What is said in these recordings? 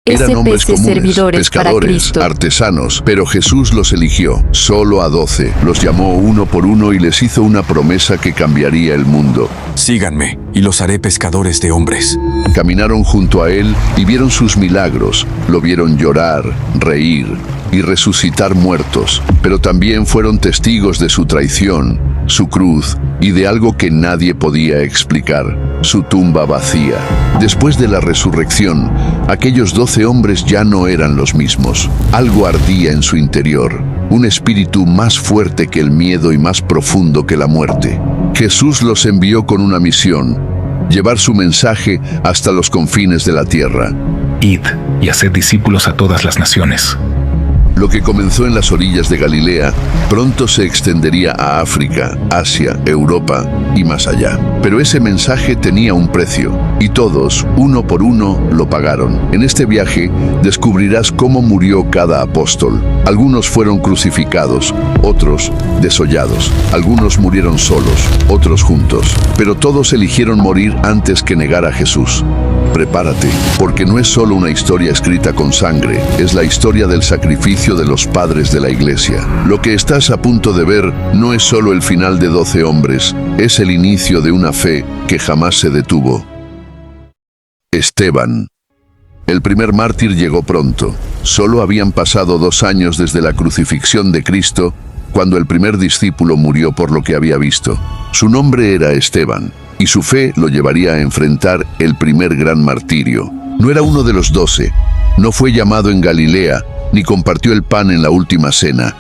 Eran hombres SPC comunes, servidores para pescadores, Cristo. artesanos, pero Jesús los eligió, solo a 12. Los llamó uno por uno y les hizo una promesa que cambiaría el mundo. Síganme, y los haré pescadores de hombres. Caminaron junto a él y vieron sus milagros, lo vieron llorar, reír y resucitar muertos, pero también fueron testigos de su traición, su cruz y de algo que nadie podía explicar, su tumba vacía. Después de la resurrección, aquellos 12 hombres ya no eran los mismos. Algo ardía en su interior, un espíritu más fuerte que el miedo y más profundo que la muerte. Jesús los envió con una misión: llevar su mensaje hasta los confines de la tierra. Id y haced discípulos a todas las naciones. Lo que comenzó en las orillas de Galilea pronto se extendería a África, Asia, Europa y más allá. Pero ese mensaje tenía un precio, y todos, uno por uno, lo pagaron. En este viaje descubrirás cómo murió cada apóstol. Algunos fueron crucificados, otros desollados. Algunos murieron solos, otros juntos. Pero todos eligieron morir antes que negar a Jesús. Prepárate, porque no es solo una historia escrita con sangre, es la historia del sacrificio de los padres de la iglesia. Lo que estás a punto de ver no es solo el final de 12 hombres, es el inicio de una fe que jamás se detuvo. Esteban. El primer mártir llegó pronto. Solo habían pasado 2 años desde la crucifixión de Cristo, cuando el primer discípulo murió por lo que había visto. Su nombre era Esteban, y su fe lo llevaría a enfrentar el primer gran martirio. No era uno de los 12, no fue llamado en Galilea, ni compartió el pan en la última cena,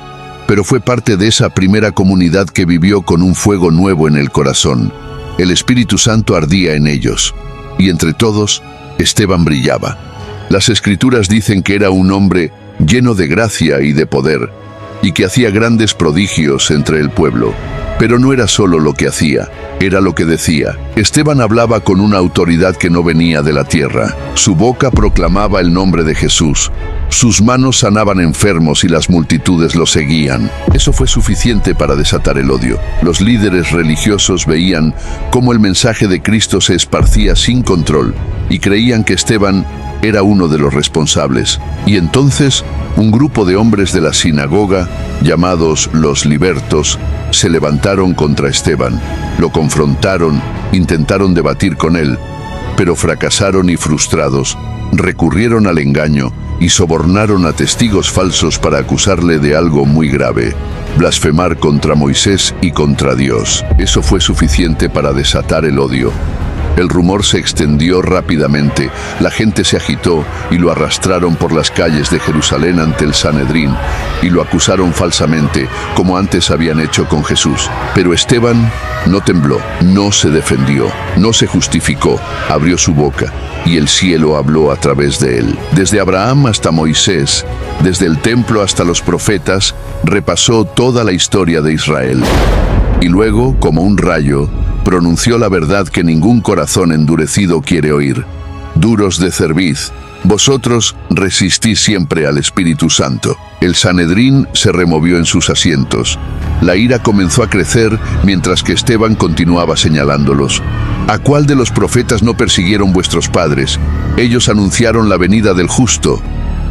pero fue parte de esa primera comunidad que vivió con un fuego nuevo en el corazón. El Espíritu Santo ardía en ellos, y entre todos, Esteban brillaba. Las Escrituras dicen que era un hombre lleno de gracia y de poder, y que hacía grandes prodigios entre el pueblo. Pero no era solo lo que hacía, era lo que decía. Esteban hablaba con una autoridad que no venía de la tierra. Su boca proclamaba el nombre de Jesús. Sus manos sanaban enfermos y las multitudes lo seguían. Eso fue suficiente para desatar el odio. Los líderes religiosos veían cómo el mensaje de Cristo se esparcía sin control y creían que Esteban era uno de los responsables. Y entonces, un grupo de hombres de la sinagoga, llamados los libertos, se levantaron contra Esteban, lo confrontaron, intentaron debatir con él, pero fracasaron y frustrados, recurrieron al engaño y sobornaron a testigos falsos para acusarle de algo muy grave: blasfemar contra Moisés y contra Dios. Eso fue suficiente para desatar el odio. El rumor se extendió rápidamente, la gente se agitó y lo arrastraron por las calles de Jerusalén ante el Sanedrín y lo acusaron falsamente, como antes habían hecho con Jesús. Pero Esteban no tembló, no se defendió, no se justificó, abrió su boca y el cielo habló a través de él. Desde Abraham hasta Moisés, desde el templo hasta los profetas, repasó toda la historia de Israel. Y luego, como un rayo, pronunció la verdad que ningún corazón endurecido quiere oír. Duros de cerviz, vosotros resistís siempre al Espíritu Santo. El Sanedrín se removió en sus asientos. La ira comenzó a crecer mientras que Esteban continuaba señalándolos. ¿A cuál de los profetas no persiguieron vuestros padres? Ellos anunciaron la venida del justo,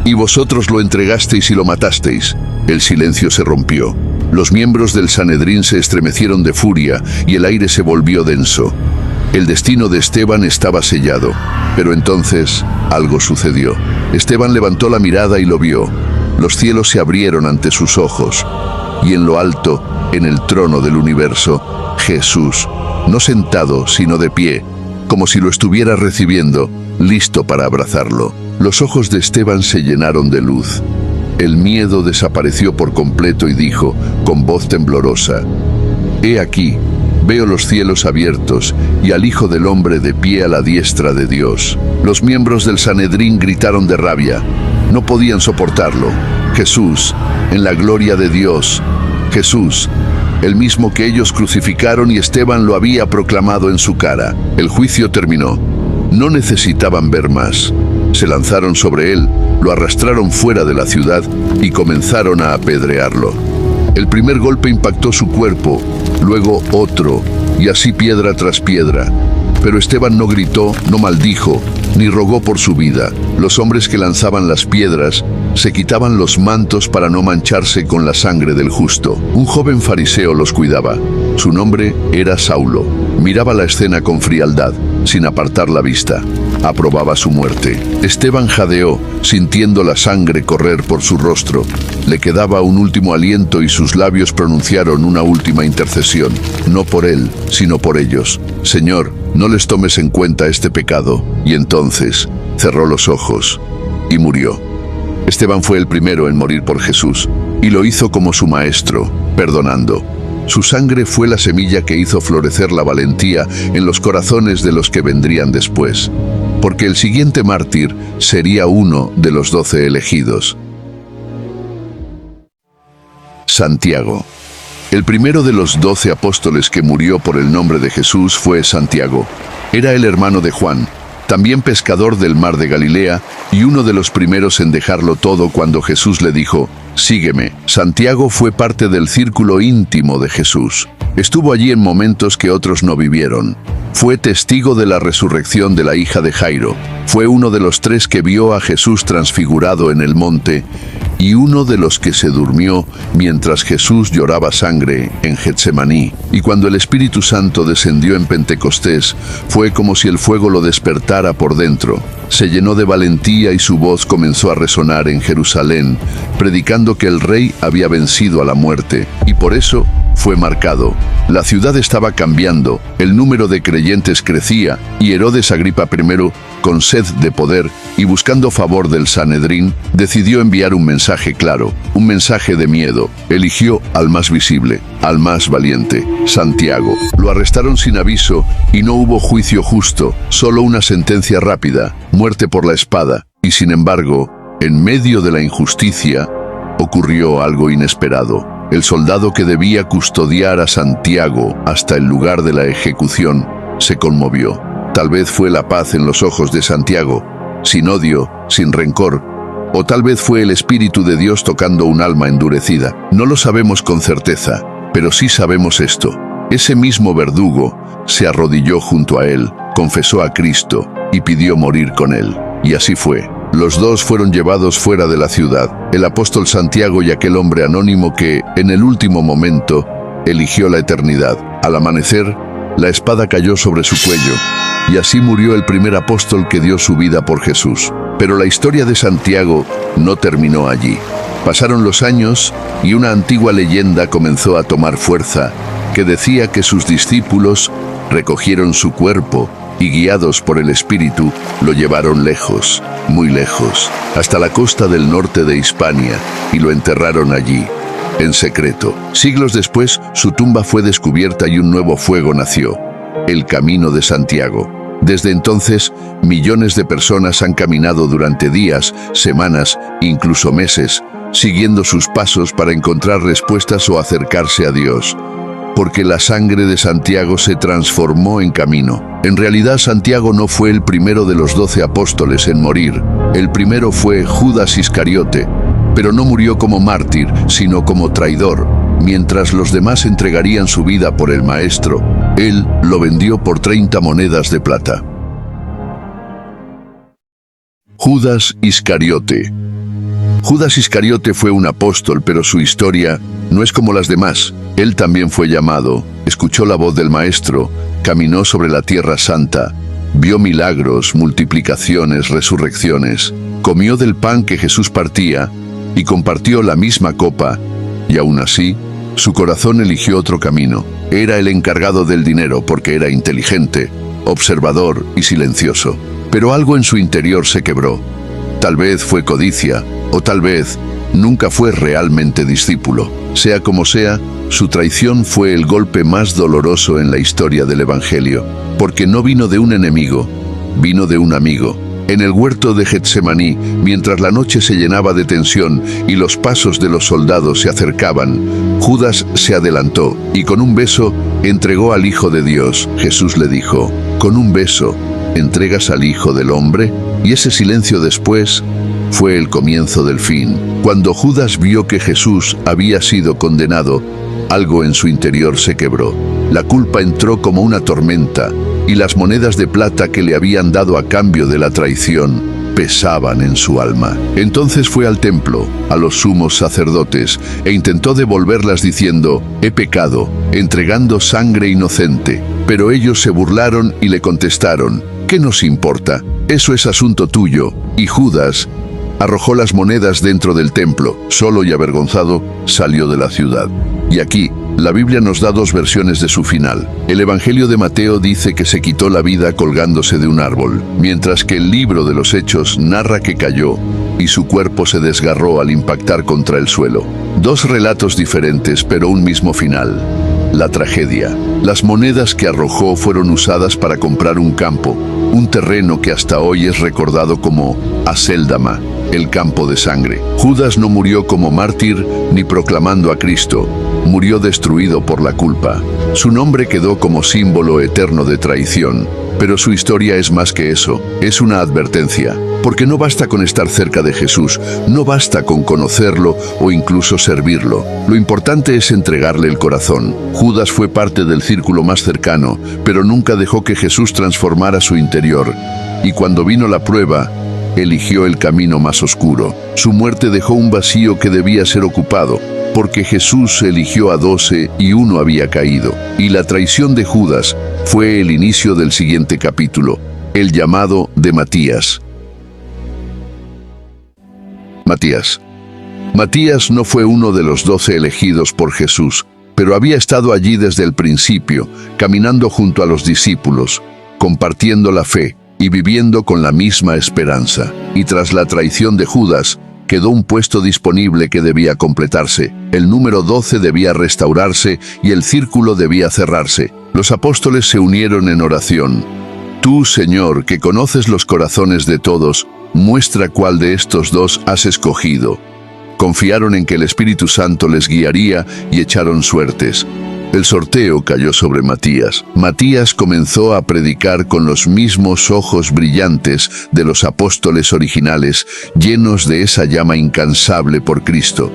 y vosotros lo entregasteis y lo matasteis. El silencio se rompió. Los miembros del Sanedrín se estremecieron de furia y el aire se volvió denso. El destino de Esteban estaba sellado. Pero entonces algo sucedió. Esteban levantó la mirada y lo vio. Los cielos se abrieron ante sus ojos. Y en lo alto, en el trono del universo, Jesús, no sentado, sino de pie, como si lo estuviera recibiendo, listo para abrazarlo. Los ojos de Esteban se llenaron de luz. El miedo desapareció por completo y dijo, con voz temblorosa: «He aquí, veo los cielos abiertos y al Hijo del Hombre de pie a la diestra de Dios». Los miembros del Sanedrín gritaron de rabia. No podían soportarlo. Jesús, en la gloria de Dios. Jesús, el mismo que ellos crucificaron, y Esteban lo había proclamado en su cara. El juicio terminó. No necesitaban ver más. Se lanzaron sobre él, lo arrastraron fuera de la ciudad y comenzaron a apedrearlo. El primer golpe impactó su cuerpo, luego otro, y así piedra tras piedra. Pero Esteban no gritó, no maldijo, ni rogó por su vida. Los hombres que lanzaban las piedras se quitaban los mantos para no mancharse con la sangre del justo. Un joven fariseo los cuidaba. Su nombre era Saulo. Miraba la escena con frialdad, sin apartar la vista. Aprobaba su muerte. Esteban jadeó, sintiendo la sangre correr por su rostro. Le quedaba un último aliento y sus labios pronunciaron una última intercesión. No por él, sino por ellos. Señor, no les tomes en cuenta este pecado. Y entonces cerró los ojos y murió. Esteban fue el primero en morir por Jesús, y lo hizo como su maestro, perdonando. Su sangre fue la semilla que hizo florecer la valentía en los corazones de los que vendrían después, porque el siguiente mártir sería uno de los 12 elegidos. Santiago. El primero de los 12 apóstoles que murió por el nombre de Jesús fue Santiago. Era el hermano de Juan, también pescador del mar de Galilea, y uno de los primeros en dejarlo todo cuando Jesús le dijo, «Sígueme». Santiago fue parte del círculo íntimo de Jesús. Estuvo allí en momentos que otros no vivieron. Fue testigo de la resurrección de la hija de Jairo. Fue uno de los 3 que vio a Jesús transfigurado en el monte, y uno de los que se durmió mientras Jesús lloraba sangre en Getsemaní. Y cuando el Espíritu Santo descendió en Pentecostés, fue como si el fuego lo despertara por dentro. Se llenó de valentía y su voz comenzó a resonar en Jerusalén, predicando que el rey había vencido a la muerte, y por eso fue marcado. La ciudad estaba cambiando, el número de creyentes crecía, y Herodes Agripa I, con sed de poder y buscando favor del Sanedrín, decidió enviar un mensaje claro, un mensaje de miedo. Eligió al más visible, al más valiente, Santiago. Lo arrestaron sin aviso y no hubo juicio justo, solo una sentencia rápida, muerte por la espada. Y sin embargo, en medio de la injusticia, ocurrió algo inesperado. El soldado que debía custodiar a Santiago hasta el lugar de la ejecución se conmovió. Tal vez fue la paz en los ojos de Santiago, sin odio, sin rencor, o tal vez fue el Espíritu de Dios tocando un alma endurecida. No lo sabemos con certeza, pero sí sabemos esto. Ese mismo verdugo se arrodilló junto a él, confesó a Cristo y pidió morir con él. Y así fue. Los 2 fueron llevados fuera de la ciudad, el apóstol Santiago y aquel hombre anónimo que, en el último momento, eligió la eternidad. Al amanecer, la espada cayó sobre su cuello, y así murió el primer apóstol que dio su vida por Jesús. Pero la historia de Santiago no terminó allí. Pasaron los años y una antigua leyenda comenzó a tomar fuerza, que decía que sus discípulos recogieron su cuerpo y guiados por el Espíritu, lo llevaron lejos, muy lejos, hasta la costa del norte de Hispania, y lo enterraron allí, en secreto. Siglos después, su tumba fue descubierta y un nuevo fuego nació, el Camino de Santiago. Desde entonces, millones de personas han caminado durante días, semanas, incluso meses, siguiendo sus pasos para encontrar respuestas o acercarse a Dios. Porque la sangre de Santiago se transformó en camino. En realidad, Santiago no fue el primero de los 12 apóstoles en morir. El primero fue Judas Iscariote, pero no murió como mártir, sino como traidor. Mientras los demás entregarían su vida por el Maestro, él lo vendió por 30 monedas de plata. Judas Iscariote. Judas Iscariote fue un apóstol, pero su historia no es como las demás. Él también fue llamado, escuchó la voz del Maestro, caminó sobre la tierra santa, vio milagros, multiplicaciones, resurrecciones, comió del pan que Jesús partía y compartió la misma copa, y aún así, su corazón eligió otro camino. Era el encargado del dinero porque era inteligente, observador y silencioso. Pero algo en su interior se quebró. Tal vez fue codicia, o tal vez nunca fue realmente discípulo. Sea como sea, su traición fue el golpe más doloroso en la historia del Evangelio, porque no vino de un enemigo, vino de un amigo. En el huerto de Getsemaní, mientras la noche se llenaba de tensión y los pasos de los soldados se acercaban, Judas se adelantó y con un beso entregó al Hijo de Dios. Jesús le dijo, ¿con un beso entregas al Hijo del Hombre? Y ese silencio después fue el comienzo del fin. Cuando Judas vio que Jesús había sido condenado, algo en su interior se quebró. La culpa entró como una tormenta y las monedas de plata que le habían dado a cambio de la traición pesaban en su alma. Entonces fue al templo, a los sumos sacerdotes, e intentó devolverlas diciendo: «He pecado, entregando sangre inocente». Pero ellos se burlaron y le contestaron: «¿Qué nos importa? Eso es asunto tuyo». Y Judas arrojó las monedas dentro del templo. Solo y avergonzado salió de la ciudad. Y aquí, la Biblia nos da dos versiones de su final. El Evangelio de Mateo dice que se quitó la vida colgándose de un árbol, mientras que el libro de los Hechos narra que cayó y su cuerpo se desgarró al impactar contra el suelo. Dos relatos diferentes, pero un mismo final: la tragedia. Las monedas que arrojó fueron usadas para comprar un campo, un terreno que hasta hoy es recordado como Acéldama, el campo de sangre. Judas no murió como mártir ni proclamando a Cristo, murió destruido por la culpa. Su nombre quedó como símbolo eterno de traición, pero su historia es más que eso, es una advertencia. Porque no basta con estar cerca de Jesús, no basta con conocerlo o incluso servirlo. Lo importante es entregarle el corazón. Judas fue parte del círculo más cercano, pero nunca dejó que Jesús transformara su interior. Y cuando vino la prueba, eligió el camino más oscuro. Su muerte dejó un vacío que debía ser ocupado, porque Jesús eligió a 12 y uno había caído. Y la traición de Judas fue el inicio del siguiente capítulo, el llamado de Matías. Matías no fue uno de los 12 elegidos por Jesús, pero había estado allí desde el principio, caminando junto a los discípulos, compartiendo la fe y viviendo con la misma esperanza. Y tras la traición de Judas, quedó un puesto disponible que debía completarse. El número 12 debía restaurarse y el círculo debía cerrarse. Los apóstoles se unieron en oración. Tú, Señor, que conoces los corazones de todos, muestra cuál de estos dos has escogido. Confiaron en que el Espíritu Santo les guiaría y echaron suertes. El sorteo cayó sobre Matías. Matías comenzó a predicar con los mismos ojos brillantes de los apóstoles originales, llenos de esa llama incansable por Cristo.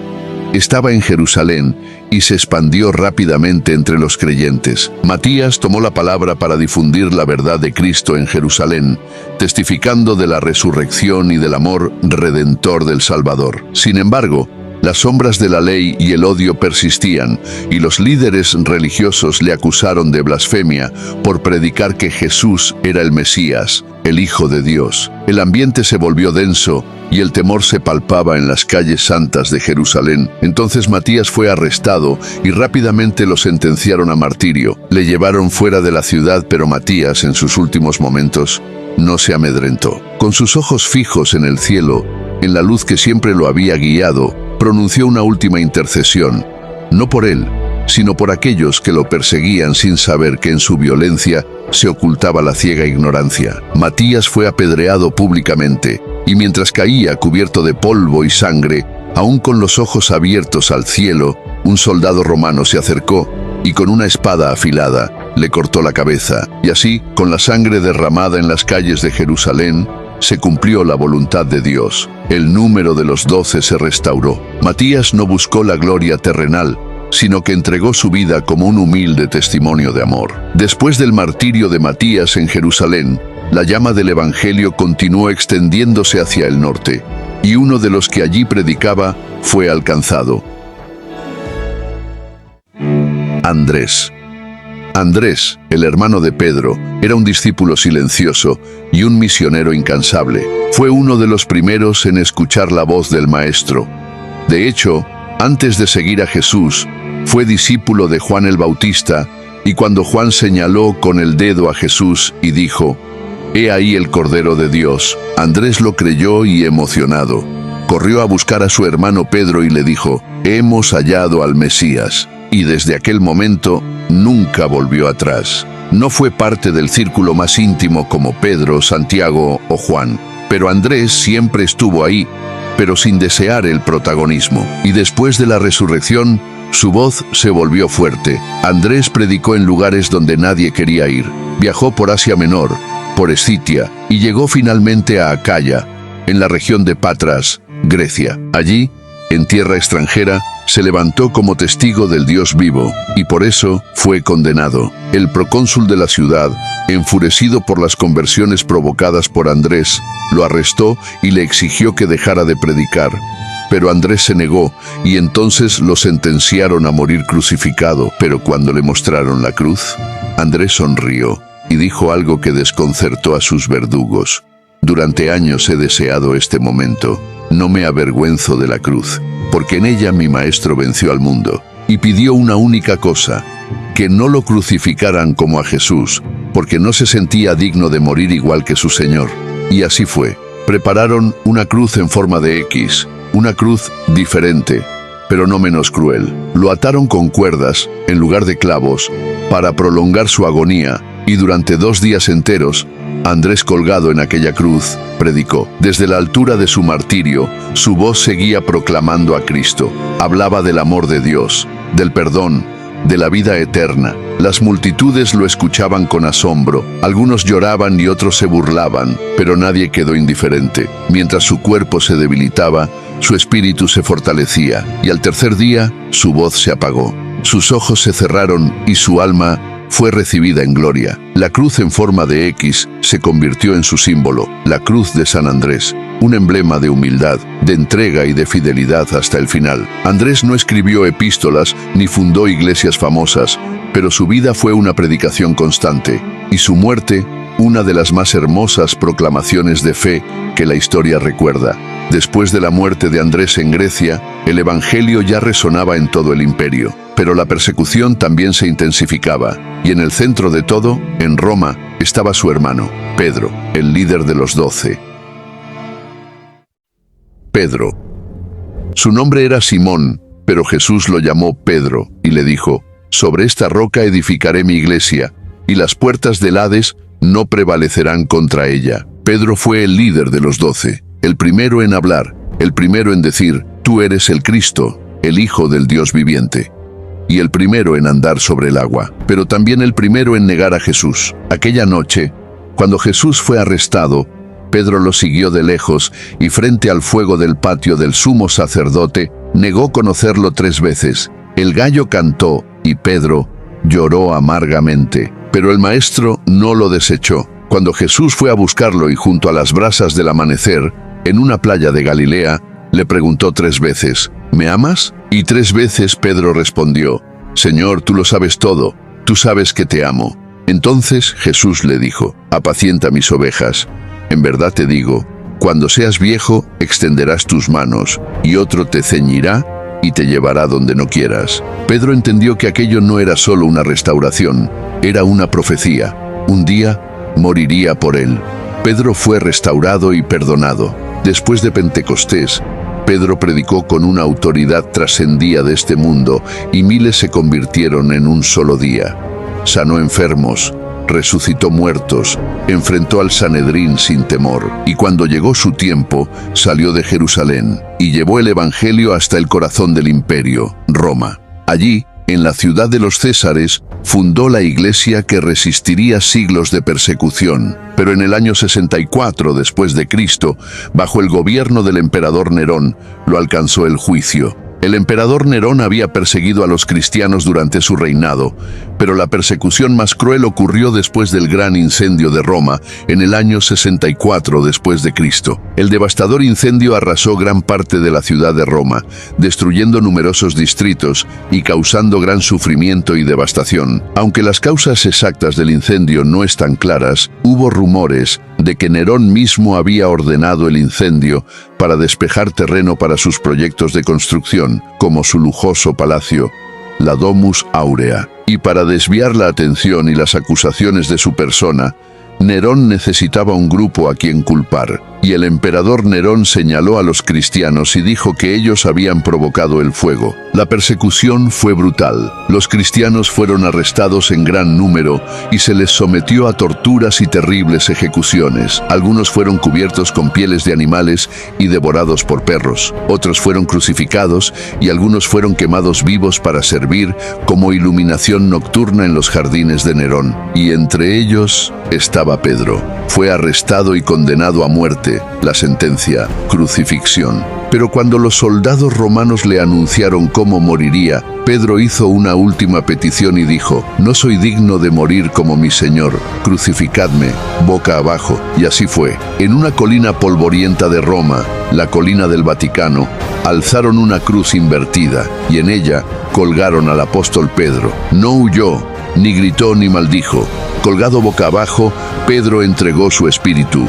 Estaba en Jerusalén y se expandió rápidamente entre los creyentes. Matías tomó la palabra para difundir la verdad de Cristo en Jerusalén, testificando de la resurrección y del amor redentor del Salvador. Sin embargo, las sombras de la ley y el odio persistían, y los líderes religiosos le acusaron de blasfemia por predicar que Jesús era el Mesías, el Hijo de Dios. El ambiente se volvió denso y el temor se palpaba en las calles santas de Jerusalén. Entonces Matías fue arrestado y rápidamente lo sentenciaron a martirio. Le llevaron fuera de la ciudad, pero Matías, en sus últimos momentos, no se amedrentó. Con sus ojos fijos en el cielo, en la luz que siempre lo había guiado, pronunció una última intercesión, no por él, sino por aquellos que lo perseguían sin saber que en su violencia se ocultaba la ciega ignorancia. Matías fue apedreado públicamente, y mientras caía cubierto de polvo y sangre, aún con los ojos abiertos al cielo, un soldado romano se acercó y con una espada afilada le cortó la cabeza. Y así, con la sangre derramada en las calles de Jerusalén, se cumplió la voluntad de Dios. El número de los 12 se restauró. Matías no buscó la gloria terrenal, sino que entregó su vida como un humilde testimonio de amor. Después del martirio de Matías en Jerusalén, la llama del Evangelio continuó extendiéndose hacia el norte, y uno de los que allí predicaba fue alcanzado. Andrés, el hermano de Pedro, era un discípulo silencioso y un misionero incansable. Fue uno de los primeros en escuchar la voz del Maestro. De hecho, antes de seguir a Jesús, fue discípulo de Juan el Bautista, y cuando Juan señaló con el dedo a Jesús y dijo: «He ahí el Cordero de Dios», Andrés lo creyó y, emocionado, corrió a buscar a su hermano Pedro y le dijo: «Hemos hallado al Mesías». Y desde aquel momento nunca volvió atrás. No fue parte del círculo más íntimo como Pedro, Santiago o Juan, pero Andrés siempre estuvo ahí, pero sin desear el protagonismo. Y después de la resurrección, su voz se volvió fuerte. Andrés predicó en lugares donde nadie quería ir. Viajó por Asia Menor, por Escitia, y llegó finalmente a Acaya, en la región de Patras, Grecia. Allí, en tierra extranjera, Se levantó como testigo del Dios vivo, y por eso fue condenado. El procónsul de la ciudad, enfurecido por las conversiones provocadas por Andrés, lo arrestó y le exigió que dejara de predicar. Pero Andrés se negó, y entonces lo sentenciaron a morir crucificado. Pero cuando le mostraron la cruz, Andrés sonrió y dijo algo que desconcertó a sus verdugos. Durante años he deseado este momento. No me avergüenzo de la cruz, porque en ella mi maestro venció al mundo. Y pidió una única cosa, que no lo crucificaran como a Jesús, porque no se sentía digno de morir igual que su Señor. Y así fue. Prepararon una cruz en forma de X, una cruz diferente, pero no menos cruel. Lo ataron con cuerdas, en lugar de clavos, para prolongar su agonía, y durante 2 días enteros, Andrés, colgado en aquella cruz, predicó. Desde la altura de su martirio, su voz seguía proclamando a Cristo. Hablaba del amor de Dios, del perdón, de la vida eterna. Las multitudes lo escuchaban con asombro. Algunos lloraban y otros se burlaban, pero nadie quedó indiferente. Mientras su cuerpo se debilitaba, su espíritu se fortalecía, y al tercer día, su voz se apagó. Sus ojos se cerraron y su alma fue recibida en gloria. La cruz en forma de X se convirtió en su símbolo, la cruz de San Andrés, un emblema de humildad, de entrega y de fidelidad hasta el final. Andrés no escribió epístolas ni fundó iglesias famosas, pero su vida fue una predicación constante, y su muerte, una de las más hermosas proclamaciones de fe que la historia recuerda. Después de la muerte de Andrés en Grecia, el evangelio ya resonaba en todo el imperio, pero la persecución también se intensificaba, y en el centro de todo, en Roma, estaba su hermano, Pedro, el líder de los 12. Pedro. Su nombre era Simón, pero Jesús lo llamó Pedro, y le dijo: «Sobre esta roca edificaré mi iglesia, y las puertas del Hades no prevalecerán contra ella». Pedro fue el líder de los 12, el primero en hablar, el primero en decir: «Tú eres el Cristo, el Hijo del Dios viviente», y el primero en andar sobre el agua, pero también el primero en negar a Jesús. Aquella noche, cuando Jesús fue arrestado, Pedro lo siguió de lejos y frente al fuego del patio del sumo sacerdote, negó conocerlo 3 veces. El gallo cantó y Pedro lloró amargamente, pero el maestro no lo desechó. Cuando Jesús fue a buscarlo y junto a las brasas del amanecer, en una playa de Galilea, le preguntó 3 veces: «¿Me amas?». Y 3 veces Pedro respondió: «Señor, tú lo sabes todo, tú sabes que te amo». Entonces Jesús le dijo: «Apacienta mis ovejas. En verdad te digo, cuando seas viejo, extenderás tus manos, y otro te ceñirá y te llevará donde no quieras». Pedro entendió que aquello no era solo una restauración, era una profecía. Un día moriría por él. Pedro fue restaurado y perdonado. Después de Pentecostés, Pedro predicó con una autoridad trascendida de este mundo y miles se convirtieron en un solo día. Sanó enfermos, resucitó muertos, enfrentó al Sanedrín sin temor, y cuando llegó su tiempo, salió de Jerusalén y llevó el evangelio hasta el corazón del imperio, Roma. Allí, en la ciudad de los Césares, fundó la iglesia que resistiría siglos de persecución, pero en el año 64 después de Cristo, bajo el gobierno del emperador Nerón, lo alcanzó el juicio. El emperador Nerón había perseguido a los cristianos durante su reinado, pero la persecución más cruel ocurrió después del gran incendio de Roma, en el año 64 después de Cristo. El devastador incendio arrasó gran parte de la ciudad de Roma, destruyendo numerosos distritos y causando gran sufrimiento y devastación. Aunque las causas exactas del incendio no están claras, hubo rumores de que Nerón mismo había ordenado el incendio para despejar terreno para sus proyectos de construcción, como su lujoso palacio, la Domus Aurea. Y para desviar la atención y las acusaciones de su persona, Nerón necesitaba un grupo a quien culpar, y el emperador Nerón señaló a los cristianos y dijo que ellos habían provocado el fuego. La persecución fue brutal. Los cristianos fueron arrestados en gran número y se les sometió a torturas y terribles ejecuciones. Algunos fueron cubiertos con pieles de animales y devorados por perros. Otros fueron crucificados y algunos fueron quemados vivos para servir como iluminación nocturna en los jardines de Nerón. Y entre ellos estaba Pedro. Fue arrestado y condenado a muerte, muerte, la sentencia, crucifixión. Pero cuando los soldados romanos le anunciaron cómo moriría, Pedro hizo una última petición y dijo: «No soy digno de morir como mi Señor, crucificadme boca abajo». Y así fue. En una colina polvorienta de Roma, la colina del Vaticano, alzaron una cruz invertida y en ella colgaron al apóstol Pedro. No huyó, ni gritó ni maldijo. Colgado boca abajo, Pedro entregó su espíritu.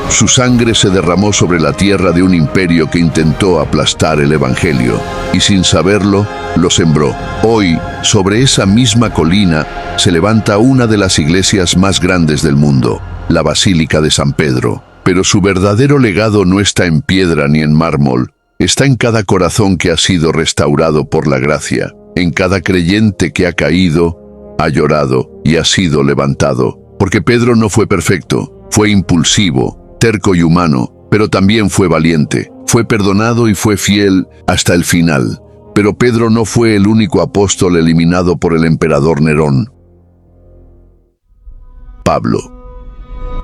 Su sangre se derramó sobre la tierra de un imperio que intentó aplastar el Evangelio, y sin saberlo, lo sembró. Hoy, sobre esa misma colina, se levanta una de las iglesias más grandes del mundo, la Basílica de San Pedro. Pero su verdadero legado no está en piedra ni en mármol, está en cada corazón que ha sido restaurado por la gracia, en cada creyente que ha caído, ha llorado y ha sido levantado. Porque Pedro no fue perfecto, fue impulsivo, terco y humano, pero también fue valiente, fue perdonado y fue fiel hasta el final. Pero Pedro no fue el único apóstol eliminado por el emperador Nerón. Pablo.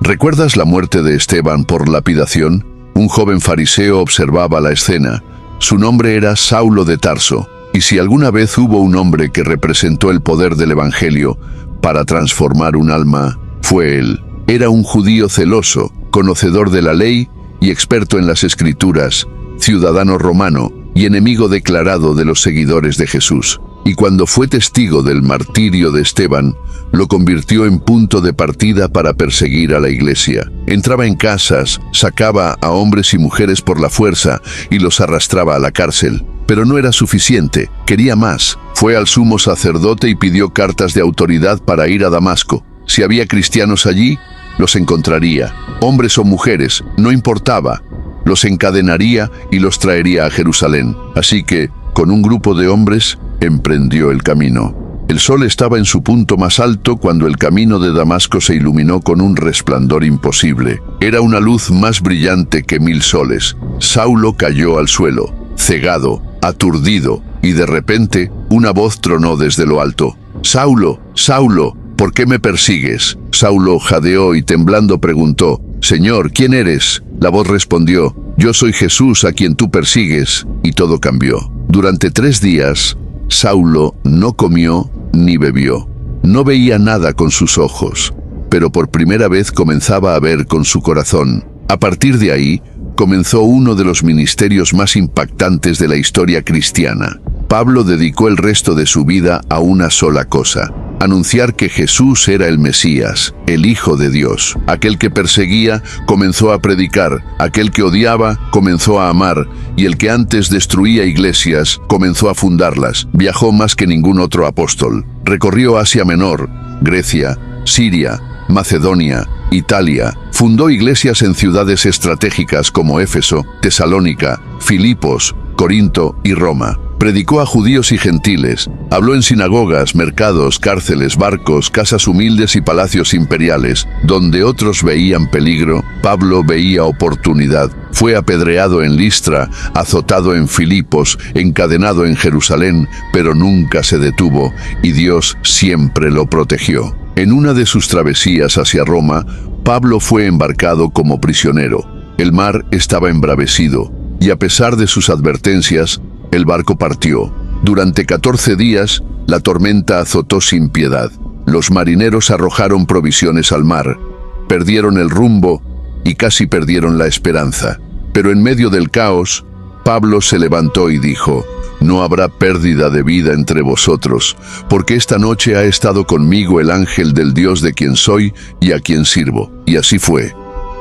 ¿Recuerdas la muerte de Esteban por lapidación? Un joven fariseo observaba la escena. Su nombre era Saulo de Tarso, y si alguna vez hubo un hombre que representó el poder del Evangelio para transformar un alma, fue él. Era un judío celoso, conocedor de la ley y experto en las Escrituras, ciudadano romano y enemigo declarado de los seguidores de Jesús. Y cuando fue testigo del martirio de Esteban, lo convirtió en punto de partida para perseguir a la iglesia. Entraba en casas, sacaba a hombres y mujeres por la fuerza y los arrastraba a la cárcel. Pero no era suficiente, quería más. Fue al sumo sacerdote y pidió cartas de autoridad para ir a Damasco. Si había cristianos allí, los encontraría. Hombres o mujeres, no importaba. Los encadenaría y los traería a Jerusalén. Así que, con un grupo de hombres, emprendió el camino. El sol estaba en su punto más alto cuando el camino de Damasco se iluminó con un resplandor imposible. Era una luz más brillante que 1000 soles. Saulo cayó al suelo, cegado, aturdido, y de repente, una voz tronó desde lo alto. «Saulo, Saulo, ¿por qué me persigues?». Saulo jadeó y temblando preguntó: «Señor, ¿quién eres?». La voz respondió: «Yo soy Jesús a quien tú persigues». Y todo cambió. Durante 3 días, Saulo no comió ni bebió. No veía nada con sus ojos, pero por primera vez comenzaba a ver con su corazón. A partir de ahí, comenzó uno de los ministerios más impactantes de la historia cristiana. Pablo dedicó el resto de su vida a una sola cosa: anunciar que Jesús era el Mesías, el Hijo de Dios. Aquel que perseguía comenzó a predicar, aquel que odiaba comenzó a amar, y el que antes destruía iglesias comenzó a fundarlas. Viajó más que ningún otro apóstol. Recorrió Asia Menor, Grecia, Siria, Macedonia, Italia. Fundó iglesias en ciudades estratégicas como Éfeso, Tesalónica, Filipos, Corinto y Roma. Predicó a judíos y gentiles, habló en sinagogas, mercados, cárceles, barcos, casas humildes y palacios imperiales. Donde otros veían peligro, Pablo veía oportunidad. Fue apedreado en Listra, azotado en Filipos, encadenado en Jerusalén, pero nunca se detuvo, y Dios siempre lo protegió. En una de sus travesías hacia Roma, Pablo fue embarcado como prisionero. El mar estaba embravecido, y a pesar de sus advertencias, el barco partió. Durante 14 días, la tormenta azotó sin piedad. Los marineros arrojaron provisiones al mar, perdieron el rumbo y casi perdieron la esperanza. Pero en medio del caos, Pablo se levantó y dijo: «No habrá pérdida de vida entre vosotros, porque esta noche ha estado conmigo el ángel del Dios de quien soy y a quien sirvo». Y así fue.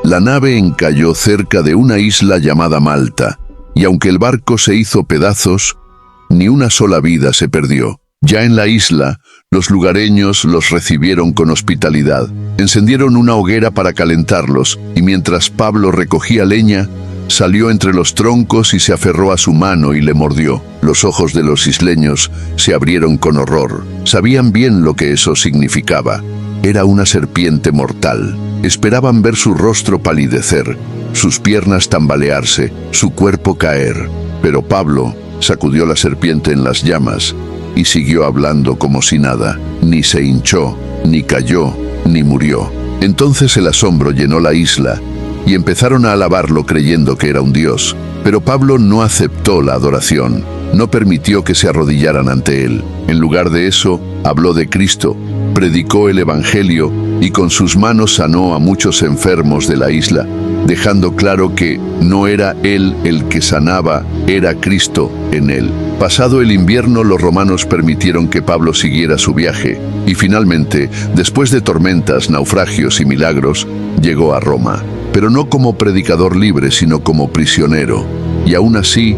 La nave encalló cerca de una isla llamada Malta, y aunque el barco se hizo pedazos, ni una sola vida se perdió. Ya en la isla, los lugareños los recibieron con hospitalidad. Encendieron una hoguera para calentarlos, y mientras Pablo recogía leña, salió entre los troncos y se aferró a su mano y le mordió. Los ojos de los isleños se abrieron con horror. Sabían bien lo que eso significaba. Era una serpiente mortal. Esperaban ver su rostro palidecer, sus piernas tambalearse, su cuerpo caer. Pero Pablo sacudió la serpiente en las llamas y siguió hablando como si nada. Ni se hinchó, ni cayó, ni murió. Entonces el asombro llenó la isla, y empezaron a alabarlo creyendo que era un dios. Pero Pablo no aceptó la adoración, no permitió que se arrodillaran ante él. En lugar de eso, habló de Cristo, predicó el Evangelio y con sus manos sanó a muchos enfermos de la isla, dejando claro que no era él el que sanaba, era Cristo en él. Pasado el invierno, los romanos permitieron que Pablo siguiera su viaje y finalmente, después de tormentas, naufragios y milagros, llegó a Roma. Pero no como predicador libre, sino como prisionero. Y aún así,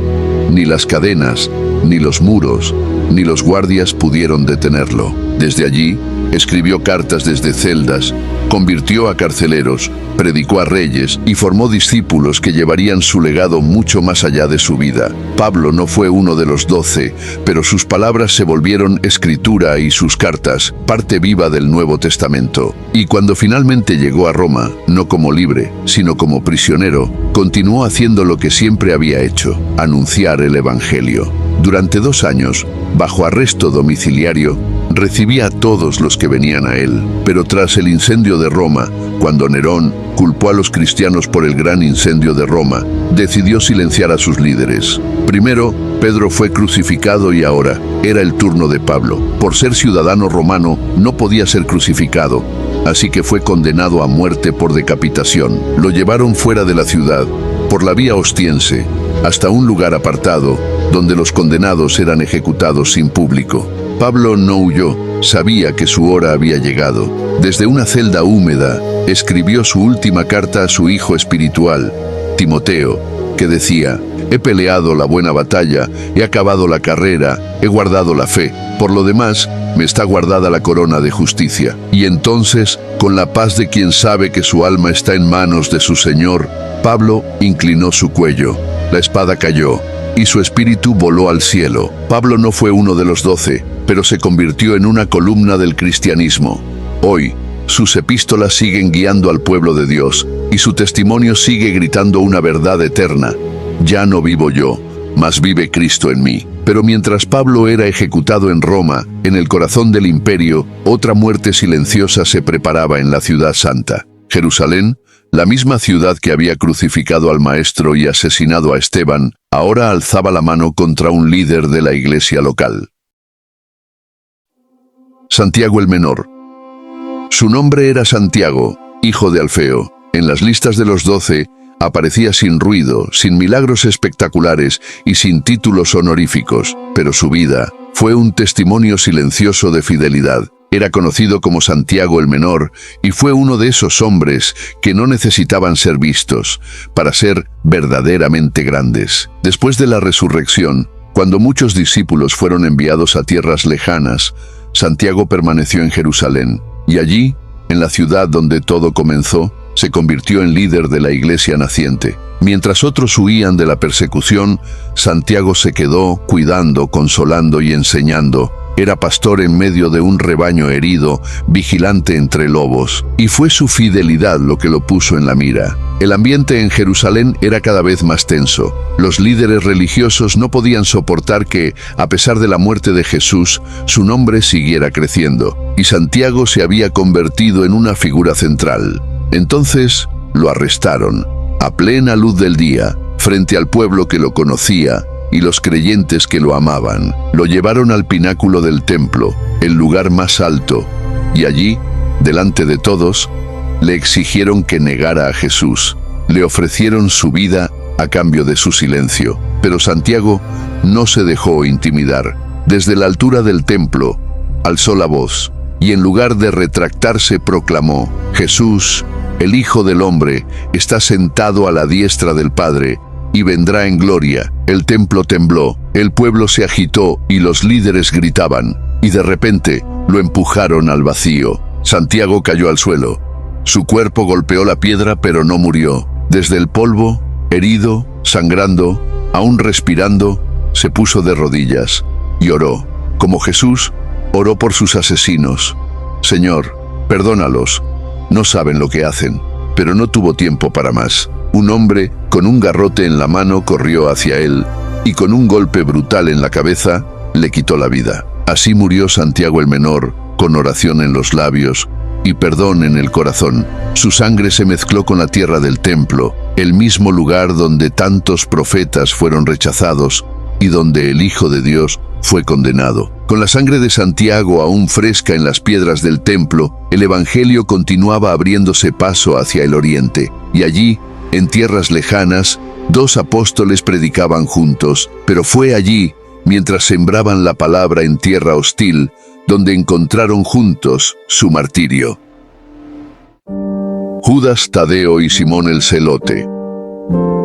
ni las cadenas, ni los muros, ni los guardias pudieron detenerlo. Desde allí, escribió cartas desde celdas, convirtió a carceleros, predicó a reyes y formó discípulos que llevarían su legado mucho más allá de su vida. Pablo no fue uno de los 12, pero sus palabras se volvieron escritura y sus cartas, parte viva del Nuevo Testamento. Y cuando finalmente llegó a Roma, no como libre, sino como prisionero, continuó haciendo lo que siempre había hecho, anunciar el Evangelio. Durante 2 años, bajo arresto domiciliario, recibía a todos los que venían a él. Pero tras el incendio de Roma, cuando Nerón culpó a los cristianos por el gran incendio de Roma, decidió silenciar a sus líderes. Primero, Pedro fue crucificado y ahora era el turno de Pablo. Por ser ciudadano romano, no podía ser crucificado, así que fue condenado a muerte por decapitación. Lo llevaron fuera de la ciudad, por la vía Ostiense, hasta un lugar apartado, donde los condenados eran ejecutados sin público. Pablo no huyó, sabía que su hora había llegado. Desde una celda húmeda, escribió su última carta a su hijo espiritual, Timoteo, que decía: «He peleado la buena batalla, he acabado la carrera, he guardado la fe. Por lo demás, me está guardada la corona de justicia». Y entonces, con la paz de quien sabe que su alma está en manos de su Señor, Pablo inclinó su cuello. La espada cayó y su espíritu voló al cielo. Pablo no fue uno de los 12, pero se convirtió en una columna del cristianismo. Hoy, sus epístolas siguen guiando al pueblo de Dios y su testimonio sigue gritando una verdad eterna: «Ya no vivo yo, mas vive Cristo en mí». Pero mientras Pablo era ejecutado en Roma, en el corazón del imperio, otra muerte silenciosa se preparaba en la ciudad santa. Jerusalén, la misma ciudad que había crucificado al maestro y asesinado a Esteban, ahora alzaba la mano contra un líder de la iglesia local. Santiago el Menor. Su nombre era Santiago, hijo de Alfeo. En las listas de los 12, aparecía sin ruido, sin milagros espectaculares y sin títulos honoríficos, pero su vida fue un testimonio silencioso de fidelidad. Era conocido como Santiago el Menor y fue uno de esos hombres que no necesitaban ser vistos para ser verdaderamente grandes. Después de la resurrección, cuando muchos discípulos fueron enviados a tierras lejanas, Santiago permaneció en Jerusalén y allí, en la ciudad donde todo comenzó, se convirtió en líder de la iglesia naciente. Mientras otros huían de la persecución, Santiago se quedó cuidando, consolando y enseñando. Era pastor en medio de un rebaño herido, vigilante entre lobos, y fue su fidelidad lo que lo puso en la mira. El ambiente en Jerusalén era cada vez más tenso. Los líderes religiosos no podían soportar que, a pesar de la muerte de Jesús, su nombre siguiera creciendo, y Santiago se había convertido en una figura central. Entonces, lo arrestaron, a plena luz del día, frente al pueblo que lo conocía y los creyentes que lo amaban. Lo llevaron al pináculo del templo, el lugar más alto, y allí, delante de todos, le exigieron que negara a Jesús. Le ofrecieron su vida a cambio de su silencio. Pero Santiago no se dejó intimidar. Desde la altura del templo, alzó la voz, y en lugar de retractarse proclamó: «Jesús, el Hijo del Hombre, está sentado a la diestra del Padre, y vendrá en gloria». El templo tembló, el pueblo se agitó y los líderes gritaban, y de repente lo empujaron al vacío. Santiago cayó al suelo. Su cuerpo golpeó la piedra, pero no murió. Desde el polvo, herido, sangrando, aún respirando, se puso de rodillas y oró. Como Jesús, oró por sus asesinos: «Señor, perdónalos, no saben lo que hacen». Pero no tuvo tiempo para más. Un hombre con un garrote en la mano corrió hacia él y con un golpe brutal en la cabeza le quitó la vida. Así murió Santiago el Menor, con oración en los labios, y perdón en el corazón. Su sangre se mezcló con la tierra del templo, el mismo lugar donde tantos profetas fueron rechazados y donde el Hijo de Dios fue condenado. Con la sangre de Santiago aún fresca en las piedras del templo, el Evangelio continuaba abriéndose paso hacia el oriente, y allí, en tierras lejanas, 2 apóstoles predicaban juntos, pero fue allí, mientras sembraban la palabra en tierra hostil, donde encontraron juntos su martirio. Judas Tadeo y Simón el Celote.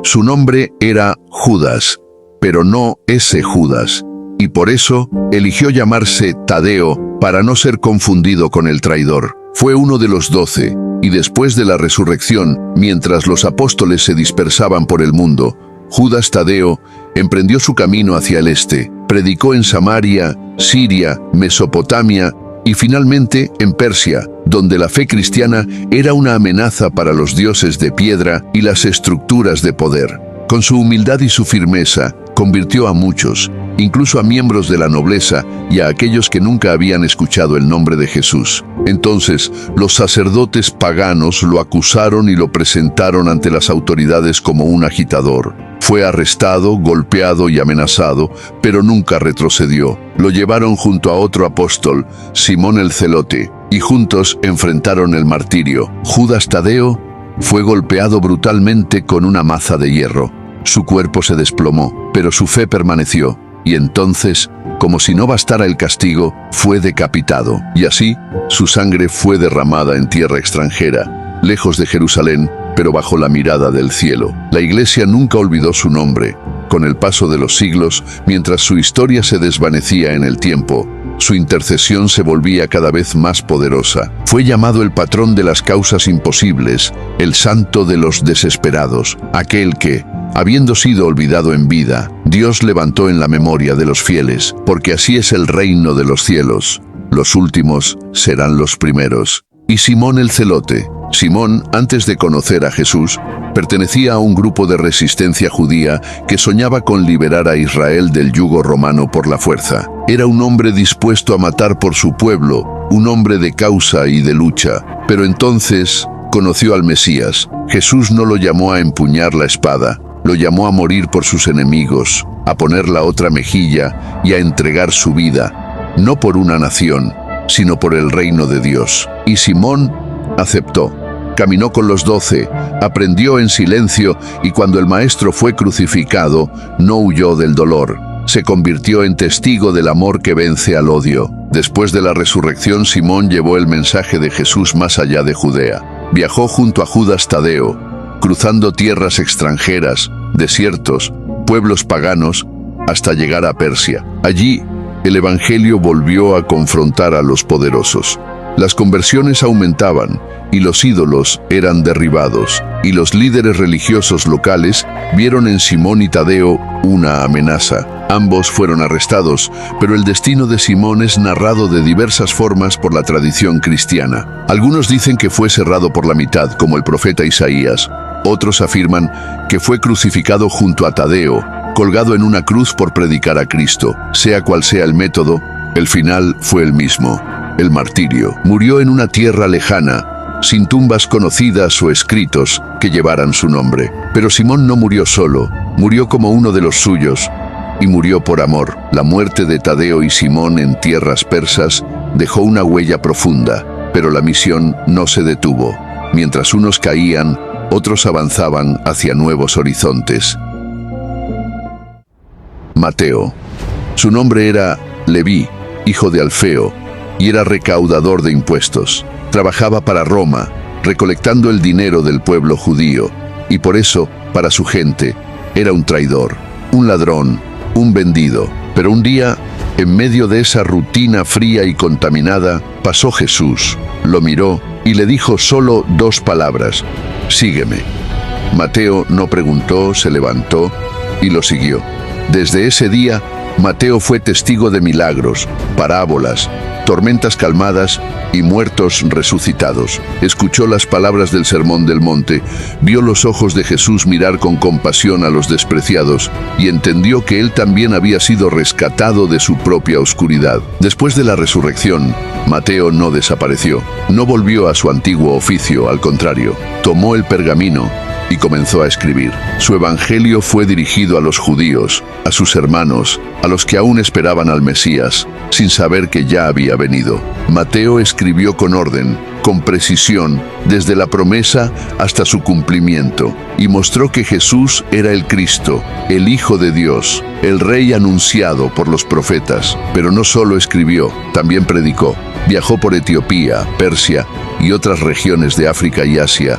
Su nombre era Judas, pero no ese Judas, y por eso eligió llamarse Tadeo para no ser confundido con el traidor. Fue uno de los 12, y después de la resurrección, mientras los apóstoles se dispersaban por el mundo, Judas Tadeo emprendió su camino hacia el este, predicó en Samaria, Siria, Mesopotamia y finalmente en Persia, donde la fe cristiana era una amenaza para los dioses de piedra y las estructuras de poder. Con su humildad y su firmeza, convirtió a muchos, incluso a miembros de la nobleza y a aquellos que nunca habían escuchado el nombre de Jesús. Entonces, los sacerdotes paganos lo acusaron y lo presentaron ante las autoridades como un agitador. Fue arrestado, golpeado y amenazado, pero nunca retrocedió. Lo llevaron junto a otro apóstol, Simón el Celote, y juntos enfrentaron el martirio. Judas Tadeo fue golpeado brutalmente con una maza de hierro. Su cuerpo se desplomó, pero su fe permaneció, y entonces, como si no bastara el castigo, fue decapitado. Y así, su sangre fue derramada en tierra extranjera, lejos de Jerusalén, pero bajo la mirada del cielo. La Iglesia nunca olvidó su nombre. Con el paso de los siglos, mientras su historia se desvanecía en el tiempo, su intercesión se volvía cada vez más poderosa. Fue llamado el patrón de las causas imposibles, el santo de los desesperados, aquel que, habiendo sido olvidado en vida, Dios levantó en la memoria de los fieles, porque así es el reino de los cielos. Los últimos serán los primeros. Y Simón el Celote. Simón, antes de conocer a Jesús, pertenecía a un grupo de resistencia judía que soñaba con liberar a Israel del yugo romano por la fuerza. Era un hombre dispuesto a matar por su pueblo, un hombre de causa y de lucha. Pero entonces conoció al Mesías. Jesús no lo llamó a empuñar la espada, lo llamó a morir por sus enemigos, a poner la otra mejilla y a entregar su vida, no por una nación, sino por el reino de Dios. Y Simón aceptó. Caminó con los 12, aprendió en silencio y cuando el Maestro fue crucificado, no huyó del dolor. Se convirtió en testigo del amor que vence al odio. Después de la resurrección, Simón llevó el mensaje de Jesús más allá de Judea. Viajó junto a Judas Tadeo, cruzando tierras extranjeras, desiertos, pueblos paganos, hasta llegar a Persia. Allí, el Evangelio volvió a confrontar a los poderosos. Las conversiones aumentaban y los ídolos eran derribados, y los líderes religiosos locales vieron en Simón y Tadeo una amenaza. Ambos fueron arrestados, pero el destino de Simón es narrado de diversas formas por la tradición cristiana. Algunos dicen que fue cerrado por la mitad, como el profeta Isaías. Otros afirman que fue crucificado junto a Tadeo, colgado en una cruz por predicar a Cristo. Sea cual sea el método, el final fue el mismo. El martirio. Murió en una tierra lejana, sin tumbas conocidas o escritos que llevaran su nombre. Pero Simón no murió solo, murió como uno de los suyos, y murió por amor. La muerte de Tadeo y Simón en tierras persas dejó una huella profunda, pero la misión no se detuvo. Mientras unos caían, otros avanzaban hacia nuevos horizontes. Mateo. Su nombre era Leví, hijo de Alfeo, y era recaudador de impuestos. Trabajaba para Roma, recolectando el dinero del pueblo judío, y por eso, para su gente, era un traidor, un ladrón, un vendido. Pero un día, en medio de esa rutina fría y contaminada, pasó Jesús, lo miró y le dijo solo 2 palabras: «Sígueme». Mateo no preguntó, se levantó y lo siguió. Desde ese día, Mateo fue testigo de milagros, parábolas tormentas calmadas y muertos resucitados. Escuchó las palabras del Sermón del Monte, vio los ojos de Jesús mirar con compasión a los despreciados y entendió que él también había sido rescatado de su propia oscuridad. Después de la resurrección, Mateo no desapareció, no volvió a su antiguo oficio, al contrario, tomó el pergamino y comenzó a escribir. Su evangelio fue dirigido a los judíos, a sus hermanos, a los que aún esperaban al Mesías, sin saber que ya había venido. Mateo escribió con orden, con precisión, desde la promesa hasta su cumplimiento, y mostró que Jesús era el Cristo, el Hijo de Dios, el Rey anunciado por los profetas. Pero no solo escribió, también predicó. Viajó por Etiopía, Persia y otras regiones de África y Asia,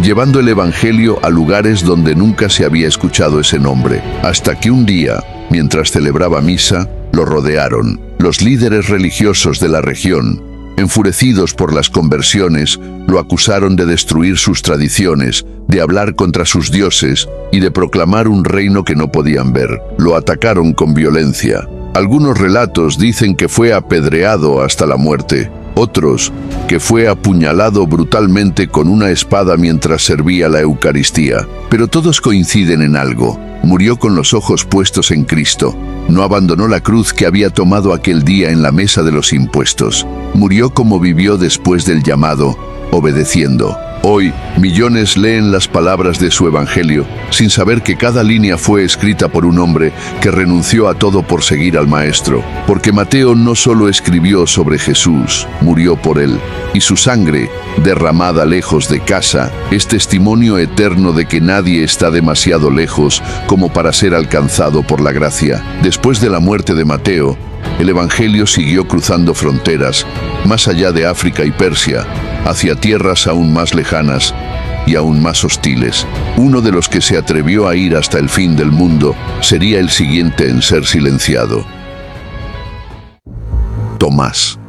llevando el evangelio a lugares donde nunca se había escuchado ese nombre, hasta que un día, mientras celebraba misa, lo rodearon. Los líderes religiosos de la región, enfurecidos por las conversiones, lo acusaron de destruir sus tradiciones, de hablar contra sus dioses y de proclamar un reino que no podían ver. Lo atacaron con violencia. Algunos relatos dicen que fue apedreado hasta la muerte. Otros, que fue apuñalado brutalmente con una espada mientras servía la Eucaristía. Pero todos coinciden en algo: murió con los ojos puestos en Cristo. No abandonó la cruz que había tomado aquel día en la mesa de los impuestos. Murió como vivió después del llamado, obedeciendo. Hoy, millones leen las palabras de su evangelio, sin saber que cada línea fue escrita por un hombre que renunció a todo por seguir al Maestro. Porque Mateo no solo escribió sobre Jesús, murió por él, y su sangre, derramada lejos de casa, es testimonio eterno de que nadie está demasiado lejos como para ser alcanzado por la gracia. Después de la muerte de Mateo, el evangelio siguió cruzando fronteras, más allá de África y Persia, hacia tierras aún más lejanas y aún más hostiles. Uno de los que se atrevió a ir hasta el fin del mundo sería el siguiente en ser silenciado: Tomás.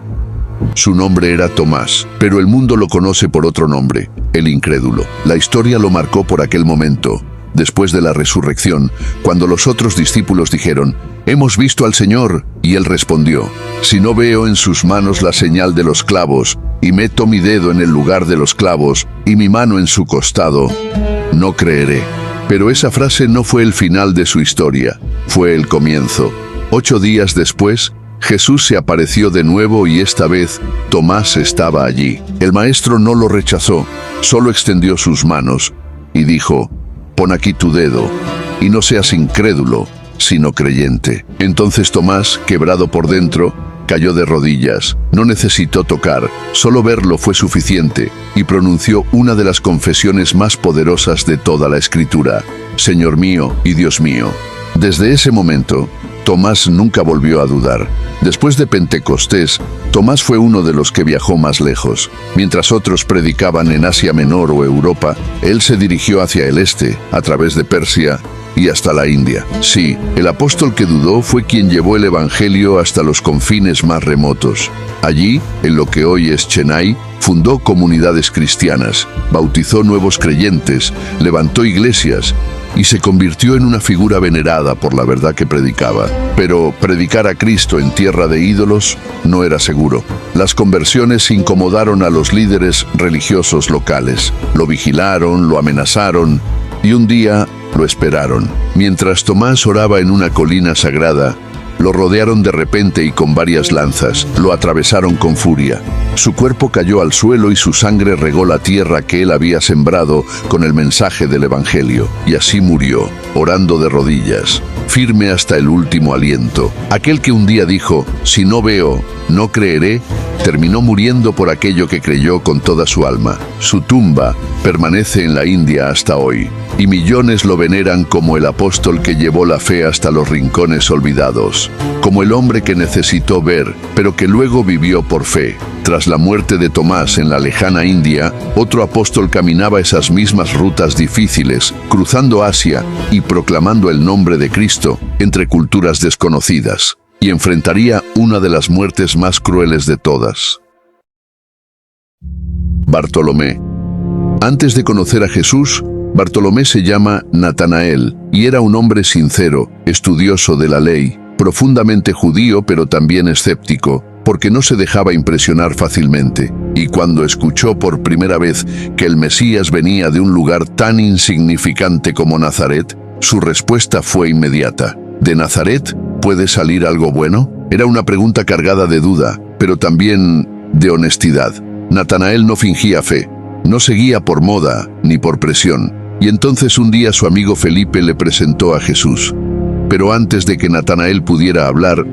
Su nombre era Tomás, pero el mundo lo conoce por otro nombre, el incrédulo. La historia lo marcó por aquel momento, después de la resurrección, cuando los otros discípulos dijeron: «Hemos visto al Señor», y él respondió: «Si no veo en sus manos la señal de los clavos, y meto mi dedo en el lugar de los clavos, y mi mano en su costado, no creeré». Pero esa frase no fue el final de su historia, fue el comienzo. 8 días después, Jesús se apareció de nuevo y esta vez Tomás estaba allí. El Maestro no lo rechazó, solo extendió sus manos y dijo: «Pon aquí tu dedo, y no seas incrédulo, sino creyente». Entonces Tomás, quebrado por dentro, cayó de rodillas. No necesitó tocar, solo verlo fue suficiente, y pronunció una de las confesiones más poderosas de toda la Escritura: «Señor mío y Dios mío». Desde ese momento, Tomás nunca volvió a dudar. Después de Pentecostés, Tomás fue uno de los que viajó más lejos. Mientras otros predicaban en Asia Menor o Europa, él se dirigió hacia el este, a través de Persia y hasta la India. Sí, el apóstol que dudó fue quien llevó el evangelio hasta los confines más remotos. Allí, en lo que hoy es Chennai, fundó comunidades cristianas, bautizó nuevos creyentes, levantó iglesias y se convirtió en una figura venerada por la verdad que predicaba. Pero predicar a Cristo en tierra de ídolos no era seguro. Las conversiones incomodaron a los líderes religiosos locales. Lo vigilaron, lo amenazaron y un día lo esperaron. Mientras Tomás oraba en una colina sagrada, lo rodearon de repente y con varias lanzas. Lo atravesaron con furia. Su cuerpo cayó al suelo y su sangre regó la tierra que él había sembrado con el mensaje del Evangelio. Y así murió, orando de rodillas, firme hasta el último aliento. Aquel que un día dijo: «Si no veo, no creeré», terminó muriendo por aquello que creyó con toda su alma. Su tumba permanece en la India hasta hoy, y millones lo veneran como el apóstol que llevó la fe hasta los rincones olvidados, como el hombre que necesitó ver, pero que luego vivió por fe. Tras la muerte de Tomás en la lejana India, otro apóstol caminaba esas mismas rutas difíciles, cruzando Asia y proclamando el nombre de Cristo entre culturas desconocidas, y enfrentaría una de las muertes más crueles de todas. Bartolomé. Antes de conocer a Jesús, Bartolomé se llama Natanael y era un hombre sincero, estudioso de la ley, profundamente judío pero también escéptico, porque no se dejaba impresionar fácilmente, y cuando escuchó por primera vez que el Mesías venía de un lugar tan insignificante como Nazaret, su respuesta fue inmediata. ¿De Nazaret puede salir algo bueno? Era una pregunta cargada de duda, pero también de honestidad. Natanael no fingía fe, no seguía por moda ni por presión, y entonces un día su amigo Felipe le presentó a Jesús. Pero antes de que Natanael pudiera hablar,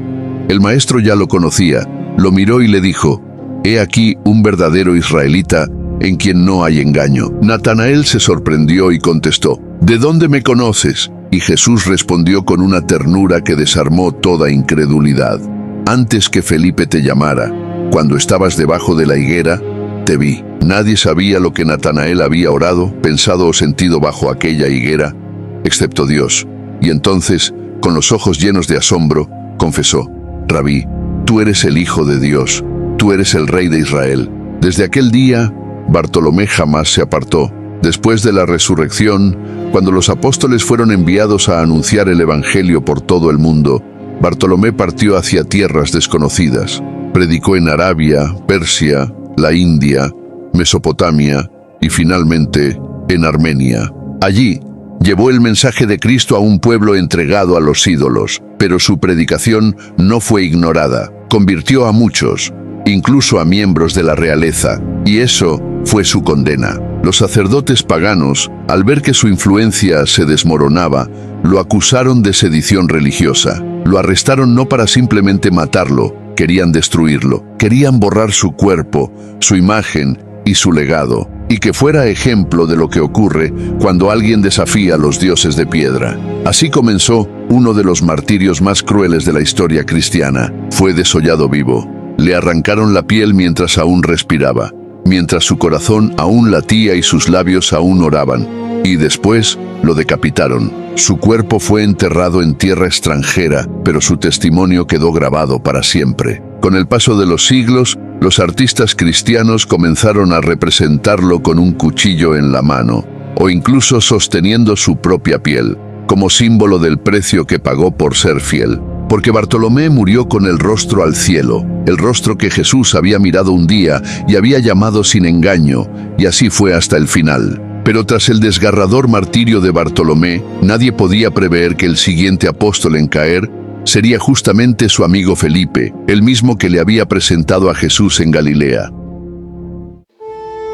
el maestro ya lo conocía, lo miró y le dijo: «He aquí un verdadero israelita en quien no hay engaño». Natanael se sorprendió y contestó: «¿De dónde me conoces?». Y Jesús respondió con una ternura que desarmó toda incredulidad: «Antes que Felipe te llamara, cuando estabas debajo de la higuera, te vi». Nadie sabía lo que Natanael había orado, pensado o sentido bajo aquella higuera, excepto Dios. Y entonces, con los ojos llenos de asombro, confesó: «Rabí, tú eres el Hijo de Dios, tú eres el Rey de Israel». Desde aquel día, Bartolomé jamás se apartó. Después de la resurrección, cuando los apóstoles fueron enviados a anunciar el Evangelio por todo el mundo, Bartolomé partió hacia tierras desconocidas. Predicó en Arabia, Persia, la India, Mesopotamia y finalmente en Armenia. Allí, llevó el mensaje de Cristo a un pueblo entregado a los ídolos, pero su predicación no fue ignorada. Convirtió a muchos, incluso a miembros de la realeza, y eso fue su condena. Los sacerdotes paganos, al ver que su influencia se desmoronaba, lo acusaron de sedición religiosa. Lo arrestaron no para simplemente matarlo, querían destruirlo. Querían borrar su cuerpo, su imagen y su legado, y que fuera ejemplo de lo que ocurre cuando alguien desafía a los dioses de piedra. Así comenzó uno de los martirios más crueles de la historia cristiana. Fue desollado vivo. Le arrancaron la piel mientras aún respiraba, mientras su corazón aún latía y sus labios aún oraban. Y después lo decapitaron. Su cuerpo fue enterrado en tierra extranjera, pero su testimonio quedó grabado para siempre. Con el paso de los siglos, los artistas cristianos comenzaron a representarlo con un cuchillo en la mano, o incluso sosteniendo su propia piel, como símbolo del precio que pagó por ser fiel. Porque Bartolomé murió con el rostro al cielo, el rostro que Jesús había mirado un día y había llamado sin engaño, y así fue hasta el final. Pero tras el desgarrador martirio de Bartolomé, nadie podía prever que el siguiente apóstol en caer sería justamente su amigo Felipe, el mismo que le había presentado a Jesús en Galilea.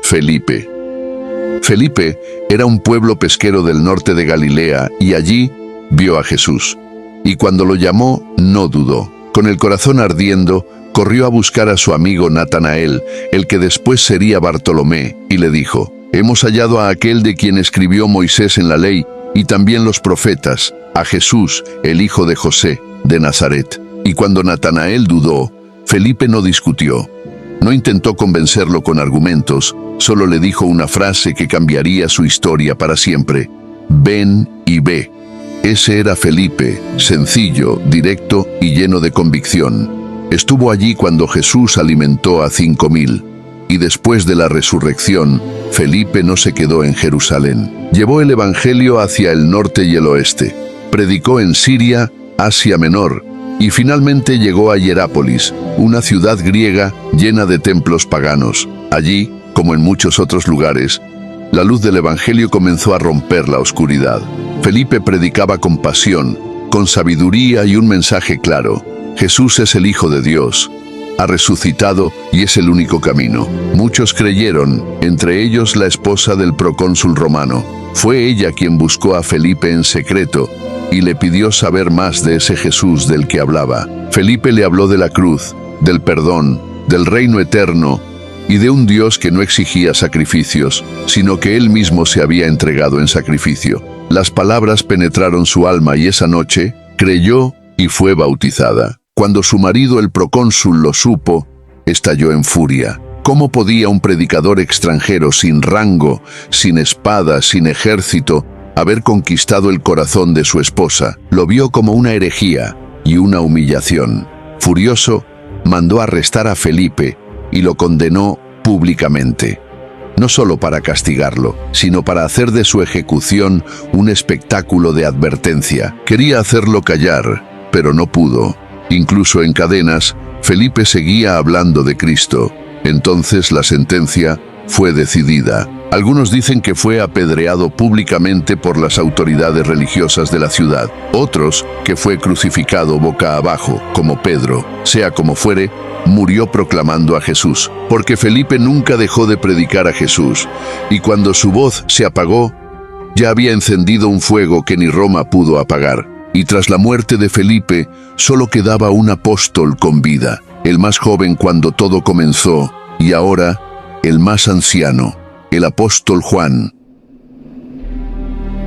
Felipe. Felipe era un pueblo pesquero del norte de Galilea y allí vio a Jesús. Y cuando lo llamó, no dudó. Con el corazón ardiendo, corrió a buscar a su amigo Natanael, el que después sería Bartolomé, y le dijo: «Hemos hallado a aquel de quien escribió Moisés en la ley y también los profetas, a Jesús, el hijo de José, de Nazaret». Y cuando Natanael dudó, Felipe no discutió. No intentó convencerlo con argumentos, solo le dijo una frase que cambiaría su historia para siempre: «Ven y ve». Ese era Felipe, sencillo, directo y lleno de convicción. Estuvo allí cuando Jesús alimentó a 5.000. Y después de la resurrección, Felipe no se quedó en Jerusalén. Llevó el Evangelio hacia el norte y el oeste. Predicó en Siria, Asia Menor, y finalmente llegó a Hierápolis, una ciudad griega llena de templos paganos. Allí, como en muchos otros lugares, la luz del Evangelio comenzó a romper la oscuridad. Felipe predicaba con pasión, con sabiduría y un mensaje claro: Jesús es el Hijo de Dios. Ha resucitado y es el único camino. Muchos creyeron, entre ellos la esposa del procónsul romano. Fue ella quien buscó a Felipe en secreto y le pidió saber más de ese Jesús del que hablaba. Felipe le habló de la cruz, del perdón, del reino eterno y de un Dios que no exigía sacrificios, sino que Él mismo se había entregado en sacrificio. Las palabras penetraron su alma y esa noche creyó y fue bautizada. Cuando su marido, el procónsul, lo supo, estalló en furia. ¿Cómo podía un predicador extranjero sin rango, sin espada, sin ejército, haber conquistado el corazón de su esposa? Lo vio como una herejía y una humillación. Furioso, mandó arrestar a Felipe y lo condenó públicamente. No solo para castigarlo, sino para hacer de su ejecución un espectáculo de advertencia. Quería hacerlo callar, pero no pudo. Incluso en cadenas, Felipe seguía hablando de Cristo. Entonces la sentencia fue decidida. Algunos dicen que fue apedreado públicamente por las autoridades religiosas de la ciudad. Otros que fue crucificado boca abajo, como Pedro. Sea como fuere, murió proclamando a Jesús, porque Felipe nunca dejó de predicar a Jesús. Y cuando su voz se apagó, ya había encendido un fuego que ni Roma pudo apagar. Y tras la muerte de Felipe, solo quedaba un apóstol con vida, el más joven cuando todo comenzó, y ahora el más anciano, el apóstol Juan.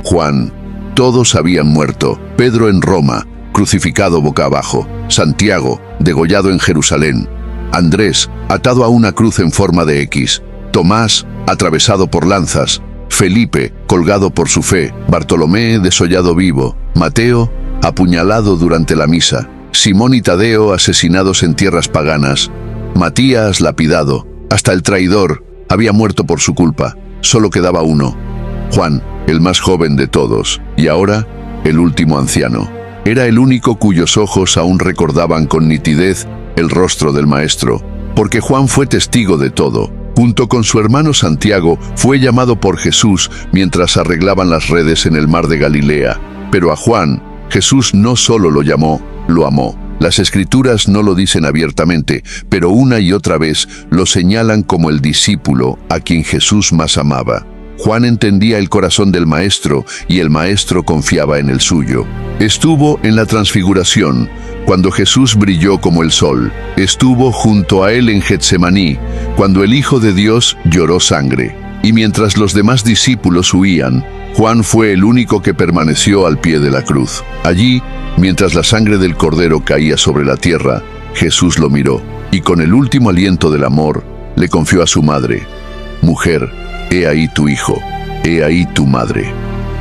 Juan, todos habían muerto. Pedro en Roma, crucificado boca abajo. Santiago, degollado en Jerusalén. Andrés, atado a una cruz en forma de X. Tomás, atravesado por lanzas. Felipe, colgado por su fe. Bartolomé, desollado vivo. Mateo, apuñalado durante la misa. Simón y Tadeo, asesinados en tierras paganas. Matías, lapidado. Hasta el traidor había muerto por su culpa. Solo quedaba uno. Juan, el más joven de todos. Y ahora, el último anciano. Era el único cuyos ojos aún recordaban con nitidez el rostro del Maestro. Porque Juan fue testigo de todo. Junto con su hermano Santiago, fue llamado por Jesús mientras arreglaban las redes en el mar de Galilea. Pero a Juan, Jesús no solo lo llamó, lo amó. Las Escrituras no lo dicen abiertamente, pero una y otra vez lo señalan como el discípulo a quien Jesús más amaba. Juan entendía el corazón del Maestro y el Maestro confiaba en el suyo. Estuvo en la transfiguración, cuando Jesús brilló como el sol. Estuvo junto a él en Getsemaní, cuando el Hijo de Dios lloró sangre. Y mientras los demás discípulos huían, Juan fue el único que permaneció al pie de la cruz. Allí, mientras la sangre del Cordero caía sobre la tierra, Jesús lo miró, y con el último aliento del amor, le confió a su madre: «Mujer, he ahí tu hijo, he ahí tu madre».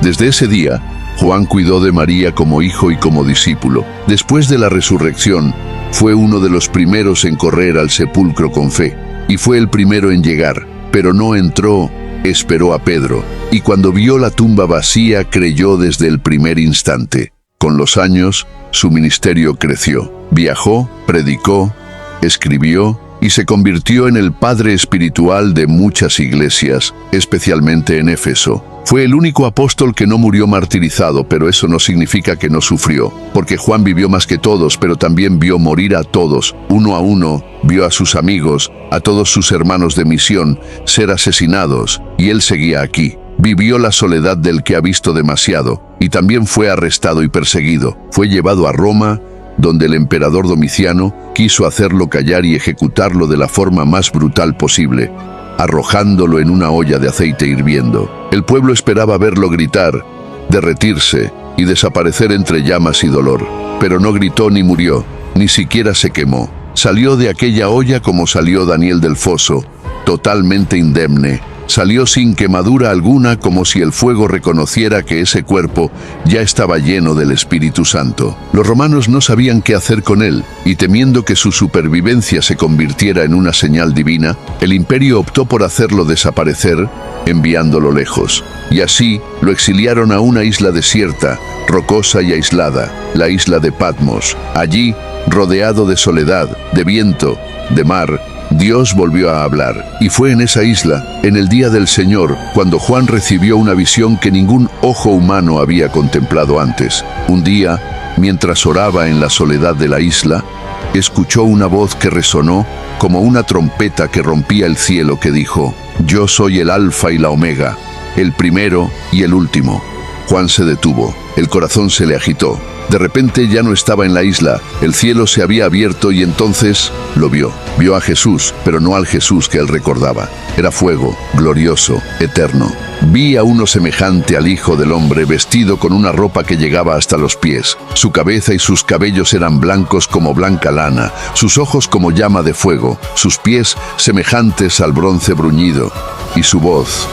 Desde ese día, Juan cuidó de María como hijo y como discípulo. Después de la resurrección, fue uno de los primeros en correr al sepulcro con fe, y fue el primero en llegar, pero no entró. Esperó a Pedro, y cuando vio la tumba vacía, creyó desde el primer instante. Con los años, su ministerio creció. Viajó, predicó, escribió y se convirtió en el padre espiritual de muchas iglesias, especialmente en Éfeso. Fue el único apóstol que no murió martirizado, pero eso no significa que no sufrió, porque Juan vivió más que todos, pero también vio morir a todos, uno a uno, vio a sus amigos, a todos sus hermanos de misión, ser asesinados, y él seguía aquí. Vivió la soledad del que ha visto demasiado, y también fue arrestado y perseguido. Fue llevado a Roma, donde el emperador Domiciano quiso hacerlo callar y ejecutarlo de la forma más brutal posible, arrojándolo en una olla de aceite hirviendo. El pueblo esperaba verlo gritar, derretirse y desaparecer entre llamas y dolor. Pero no gritó ni murió, ni siquiera se quemó. Salió de aquella olla como salió Daniel del foso, totalmente indemne. Salió sin quemadura alguna, como si el fuego reconociera que ese cuerpo ya estaba lleno del Espíritu Santo. Los romanos no sabían qué hacer con él, y temiendo que su supervivencia se convirtiera en una señal divina, el imperio optó por hacerlo desaparecer, enviándolo lejos. Y así lo exiliaron a una isla desierta, rocosa y aislada, la isla de Patmos. Allí, rodeado de soledad, de viento, de mar, Dios volvió a hablar, y fue en esa isla, en el día del Señor, cuando Juan recibió una visión que ningún ojo humano había contemplado antes. Un día, mientras oraba en la soledad de la isla, escuchó una voz que resonó como una trompeta que rompía el cielo, que dijo: «Yo soy el Alfa y la Omega, el primero y el último». Juan se detuvo, el corazón se le agitó. De repente ya no estaba en la isla, el cielo se había abierto y entonces lo vio. Vio a Jesús, pero no al Jesús que él recordaba. Era fuego, glorioso, eterno. Vi a uno semejante al Hijo del Hombre, vestido con una ropa que llegaba hasta los pies. Su cabeza y sus cabellos eran blancos como blanca lana, sus ojos como llama de fuego, sus pies semejantes al bronce bruñido, y su voz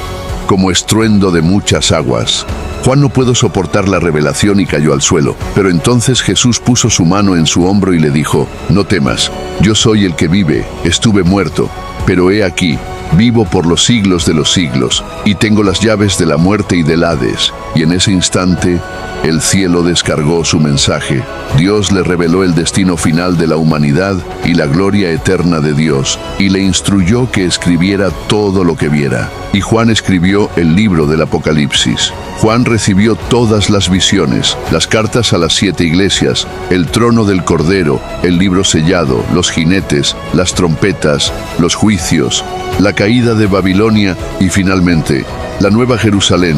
como estruendo de muchas aguas. Juan no pudo soportar la revelación y cayó al suelo, pero entonces Jesús puso su mano en su hombro y le dijo: «No temas, yo soy el que vive, estuve muerto, pero he aquí, vivo por los siglos de los siglos, y tengo las llaves de la muerte y del Hades. Y en ese instante, el cielo descargó su mensaje. Dios le reveló el destino final de la humanidad y la gloria eterna de Dios, y le instruyó que escribiera todo lo que viera. Y Juan escribió el libro del Apocalipsis. Juan recibió todas las visiones, las cartas a las 7 iglesias, el trono del Cordero, el libro sellado, los jinetes, las trompetas, los juicios, la caída de Babilonia y finalmente, la Nueva Jerusalén,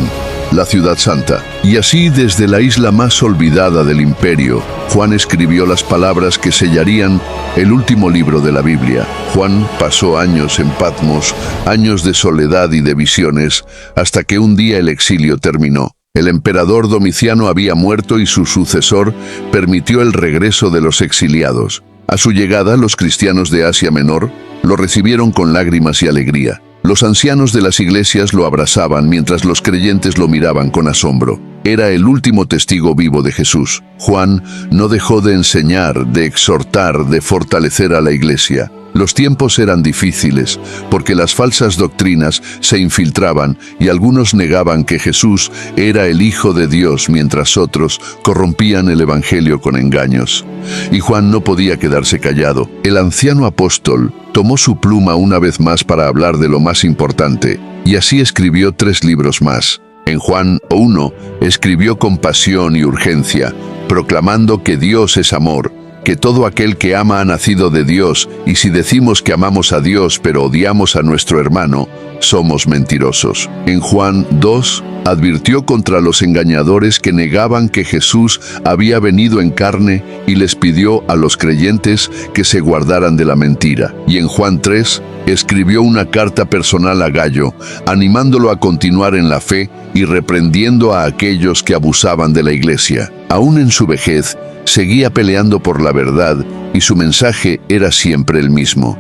la ciudad santa. Y así, desde la isla más olvidada del imperio, Juan escribió las palabras que sellarían el último libro de la Biblia. Juan pasó años en Patmos, años de soledad y de visiones, hasta que un día el exilio terminó. El emperador Domiciano había muerto y su sucesor permitió el regreso de los exiliados. A su llegada, los cristianos de Asia Menor lo recibieron con lágrimas y alegría. Los ancianos de las iglesias lo abrazaban mientras los creyentes lo miraban con asombro. Era el último testigo vivo de Jesús. Juan no dejó de enseñar, de exhortar, de fortalecer a la iglesia. Los tiempos eran difíciles, porque las falsas doctrinas se infiltraban y algunos negaban que Jesús era el Hijo de Dios, mientras otros corrompían el Evangelio con engaños. Y Juan no podía quedarse callado. El anciano apóstol tomó su pluma una vez más para hablar de lo más importante, y así escribió 3 libros más. En Juan 1 escribió con pasión y urgencia, proclamando que Dios es amor, que todo aquel que ama ha nacido de Dios, y si decimos que amamos a Dios pero odiamos a nuestro hermano, somos mentirosos. En Juan 2, advirtió contra los engañadores que negaban que Jesús había venido en carne y les pidió a los creyentes que se guardaran de la mentira. Y en Juan 3, escribió una carta personal a Gallo, animándolo a continuar en la fe y reprendiendo a aquellos que abusaban de la iglesia. Aún en su vejez, seguía peleando por la verdad y su mensaje era siempre el mismo: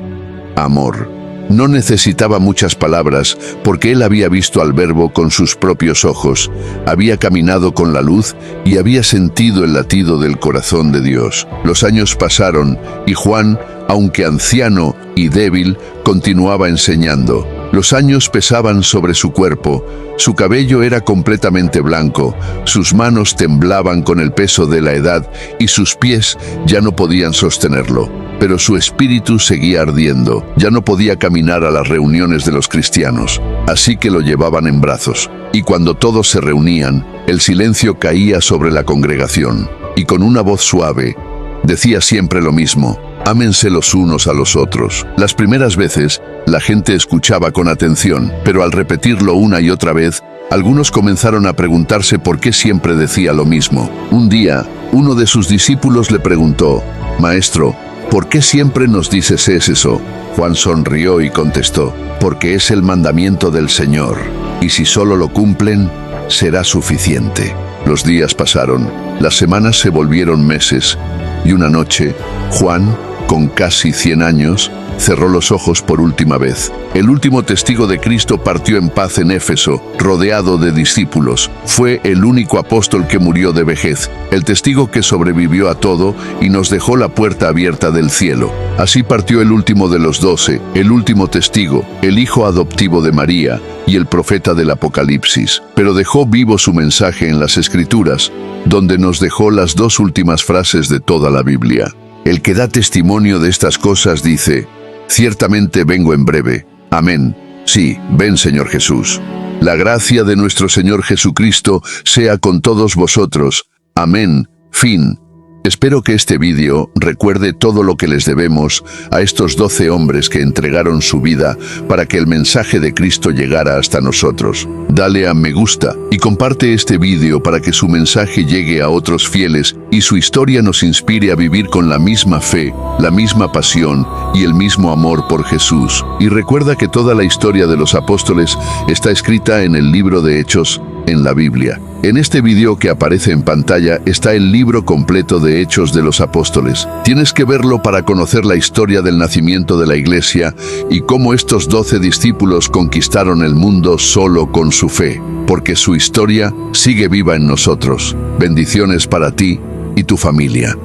amor. No necesitaba muchas palabras porque él había visto al Verbo con sus propios ojos, había caminado con la luz y había sentido el latido del corazón de Dios. Los años pasaron y Juan, aunque anciano y débil, continuaba enseñando. Los años pesaban sobre su cuerpo, su cabello era completamente blanco, sus manos temblaban con el peso de la edad y sus pies ya no podían sostenerlo. Pero su espíritu seguía ardiendo, ya no podía caminar a las reuniones de los cristianos, así que lo llevaban en brazos. Y cuando todos se reunían, el silencio caía sobre la congregación, y con una voz suave, decía siempre lo mismo: ámense los unos a los otros. Las primeras veces, la gente escuchaba con atención, pero al repetirlo una y otra vez, algunos comenzaron a preguntarse por qué siempre decía lo mismo. Un día, uno de sus discípulos le preguntó: «Maestro, ¿por qué siempre nos dices eso?» Juan sonrió y contestó: «Porque es el mandamiento del Señor, y si solo lo cumplen, será suficiente». Los días pasaron, las semanas se volvieron meses, y una noche, Juan, con casi 100 años, cerró los ojos por última vez. El último testigo de Cristo partió en paz en Éfeso, rodeado de discípulos. Fue el único apóstol que murió de vejez, el testigo que sobrevivió a todo y nos dejó la puerta abierta del cielo. Así partió el último de los 12, el último testigo, el hijo adoptivo de María y el profeta del Apocalipsis. Pero dejó vivo su mensaje en las Escrituras, donde nos dejó las 2 últimas frases de toda la Biblia. El que da testimonio de estas cosas dice: «Ciertamente vengo en breve. Amén. Sí, ven, Señor Jesús». La gracia de nuestro Señor Jesucristo sea con todos vosotros. Amén. Fin. Espero que este vídeo recuerde todo lo que les debemos a estos 12 hombres que entregaron su vida para que el mensaje de Cristo llegara hasta nosotros. Dale a me gusta y comparte este vídeo para que su mensaje llegue a otros fieles y su historia nos inspire a vivir con la misma fe, la misma pasión y el mismo amor por Jesús. Y recuerda que toda la historia de los apóstoles está escrita en el libro de Hechos, en la Biblia. En este video que aparece en pantalla está el libro completo de Hechos de los Apóstoles. Tienes que verlo para conocer la historia del nacimiento de la iglesia y cómo estos 12 discípulos conquistaron el mundo solo con su fe, porque su historia sigue viva en nosotros. Bendiciones para ti y tu familia.